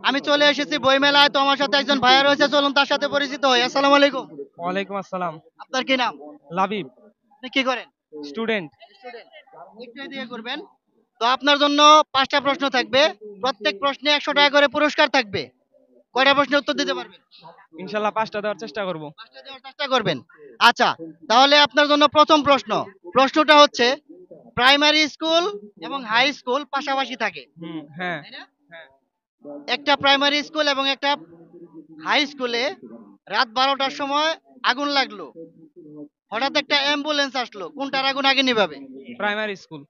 আমি চলে এসেছি বইমেলায়, তো আমার সাথে একজন ভাইয়া রয়েছে, চলুন তার সাথে পরিচিত হই। আসসালামু আলাইকুম। ওয়ালাইকুম আসসালাম। আপনার কি নাম? লাবিব। আপনি কি করেন? স্টুডেন্ট। স্টুডেন্ট। একটু এদিকে করবেন। তো আপনার জন্য 5টা প্রশ্ন থাকবে, প্রত্যেক প্রশ্নে 100 টাকা করে পুরস্কার থাকবে। কয়টা প্রশ্নের উত্তর দিতে পারবেন? ইনশাল্লাহ 5টা দেওয়ার চেষ্টা করব। 5টা দেওয়ার চেষ্টা করবেন। আচ্ছা, তাহলে আপনার জন্য প্রথম প্রশ্ন। প্রশ্নটা হচ্ছে, প্রাইমারি স্কুল এবং হাই স্কুল পাশাপাশি থাকে, হ্যাঁ। তাই না? হ্যাঁ। একটা প্রাইমারি স্কুল এবং একটা হাই স্কুলে রাত 12টার সময় আগুন লাগলো, হঠাৎ একটা অ্যাম্বুলেন্স আসলো, কোনটার আগুন আগে নিভাবে? Primary school.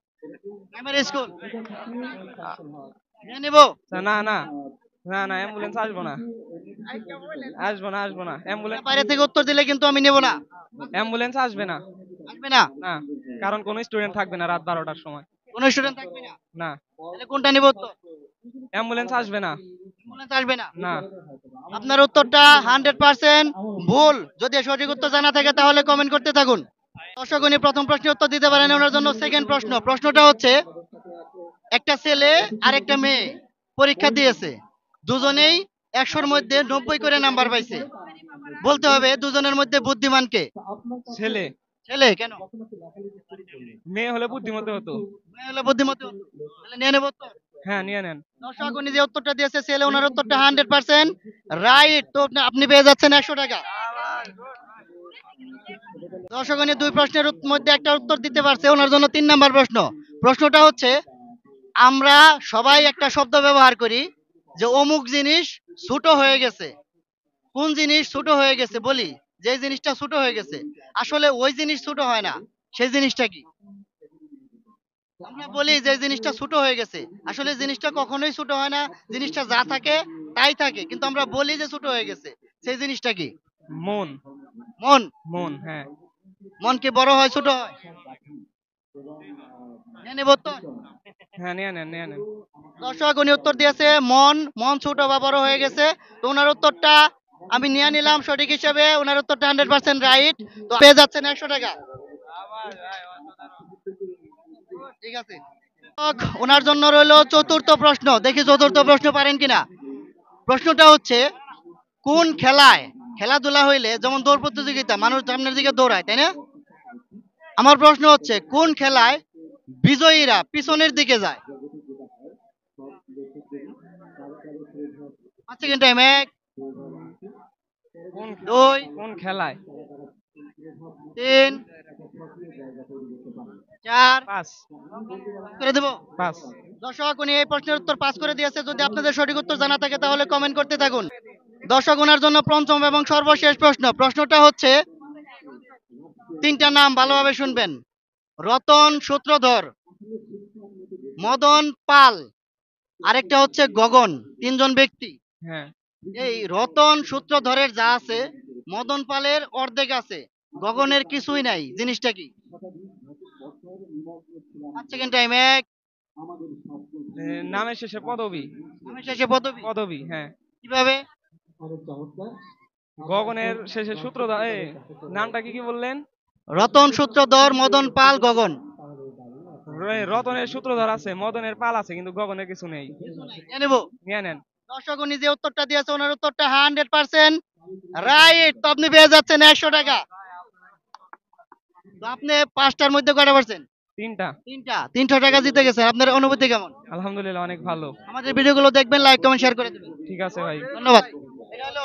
প্রাইমারি স্কুল নিয়ে নিব? না না, না না, অ্যাম্বুলেন্স আসবো না। আসবো না, আসবো না, অ্যাম্বুলেন্স। বাইরে থেকে উত্তর দিলে কিন্তু আমি নেব না। অ্যাম্বুলেন্স আসবে না। আসবে না? না, কারণ কোনো স্টুডেন্ট থাকবে না রাত 12টার সময়। কোন স্টুডেন্ট থাকবে না? না, তাহলে কোনটা নিব উত্তর? অ্যাম্বুলেন্স আসবে না। অ্যাম্বুলেন্স আসবে না? না। আপনার উত্তরটা 100% ভুল। যদি সঠিক উত্তর জানা থাকে তাহলে কমেন্ট করতে থাকুন। দর্শক, উনি প্রথম প্রশ্নের উত্তর দিতে পারেন, ওনার জন্য সেকেন্ড প্রশ্ন। প্রশ্নটা হচ্ছে, একটা ছেলে আর একটা মেয়ে পরীক্ষা দিয়েছে, দুজনেই 100-র মধ্যে 90 করে নাম্বার পাইছে। বলতে হবে দুজনের মধ্যে বুদ্ধিমান কে? ছেলে। ছেলে। কেন? মেয়ে হলে বুদ্ধিমতী হতো। মেয়ে হলে বুদ্ধিমতী হতো। তাহলে নিয়ে নেব উত্তর? হ্যাঁ, নিয়ে নেন। দর্শক, উনি যে উত্তরটা দিয়েছে ছেলে, ওনার উত্তরটা 100% রাইট। তো আপনি পেয়ে যাচ্ছেন 100 টাকা। দর্শক, উনি দুই প্রশ্নের মধ্যে একটা উত্তর দিতে পারছে, ওনার জন্য 3 নাম্বার প্রশ্ন। প্রশ্নটা হচ্ছে, আমরা সবাই একটা শব্দ ব্যবহার করি যে অমুক জিনিস ছোট হয়ে গেছে। কোন জিনিস ছোট হয়ে গেছে বলি? যে জিনিসটা ছোট হয়ে গেছে, আসলে ওই জিনিস ছোট হয় না। সেই জিনিসটা কি? আমরা বলি যে জিনিসটা ছোট হয়ে গেছে, আসলে জিনিসটা কখনোই ছোট হয় না। জিনিসটা যা থাকে তাই থাকে, কিন্তু আমরা বলি যে ছোট হয়ে গেছে। সেই জিনিসটা কি? মন। মন। মন, হ্যাঁ। মন কি বড় হয় ছোট হয়? নিয়ে নেব উত্তর? হ্যাঁ, নিয়ে নেন, নিয়ে নেন। দর্শক, উনি উত্তর দিয়েছে মন। মন ছোট বা বড় হয়ে গেছে। তো ওনার উত্তরটা আমি নিয়ে নিলাম সঠিক হিসেবে। ওনার উত্তরটা 100% রাইট। তো পেয়ে যাচ্ছেন 100 টাকা। ঠিক আছে। দর্শক, ওনার জন্য রইলো চতুর্থ প্রশ্ন। দেখি চতুর্থ প্রশ্ন পারেন কিনা। প্রশ্নটা হচ্ছে, কোন খেলায়, খেলাধুলা হইলে যেমন দৌড় প্রতিযোগিতা, মানুষ সামনের দিকে দৌড়ায়, তাই না? আমার প্রশ্ন হচ্ছে, কোন খেলায় বিজয়ীরা পিছনের দিকে যায়? 5 সেকেন্ড টাইম। 1, কোন 2, কোন খেলায়? 3, 4। পাস। করে দেবো? পাস। দর্শক, উনি এই প্রশ্নের উত্তর পাস করে দিয়েছে। যদি আপনাদের সঠিক উত্তর জানা থাকে তাহলে কমেন্ট করতে থাকুন। দর্শক, ওনার জন্য পঞ্চম এবং সর্বশেষ প্রশ্ন। প্রশ্নটা হচ্ছে, 3টা নাম ভালোভাবে শুনবেন: রতন সূত্রধর, মদন পাল, আরেকটা হচ্ছে গগন। 3জন ব্যক্তি। হ্যাঁ। এই রতন সূত্রধরের যা আছে, মদন পালের অর্ধেক আছে, গগনের কিছুই নাই। জিনিসটা কি? 5 সেকেন্ড টাইম। 1, নামের শেষে পদবী। নামের শেষে পদবী। পদবী, হ্যাঁ। কিভাবে? গগনের শেষে সূত্রধর। নামটা কি কি বললেন? রতন সূত্রধর, মদন পাল, গগন। রতনের সূত্রধর আছে, মদনের পাল আছে, কিন্তু গগনের কিছু নেই। নিয়ে নেবো? নিয়ে নেন। দর্শক, উনি যে উত্তরটা দিয়েছে ওনার উত্তরটা 100% রাইট। তো আপনি পেয়ে যাচ্ছেন 100 টাকা। তো আপনি 5টার মধ্যে কয়টা পারছেন? 3টা। 3টা। 300 টাকা জিতে গেছেন। আপনার অনুভূতি কেমন? আলহামদুলিল্লাহ, অনেক ভালো। আমাদের ভিডিওগুলো দেখবেন, লাইক কমেন্ট শেয়ার করে দেবেন। ঠিক আছে ভাই। ধন্যবাদ। এটা হলো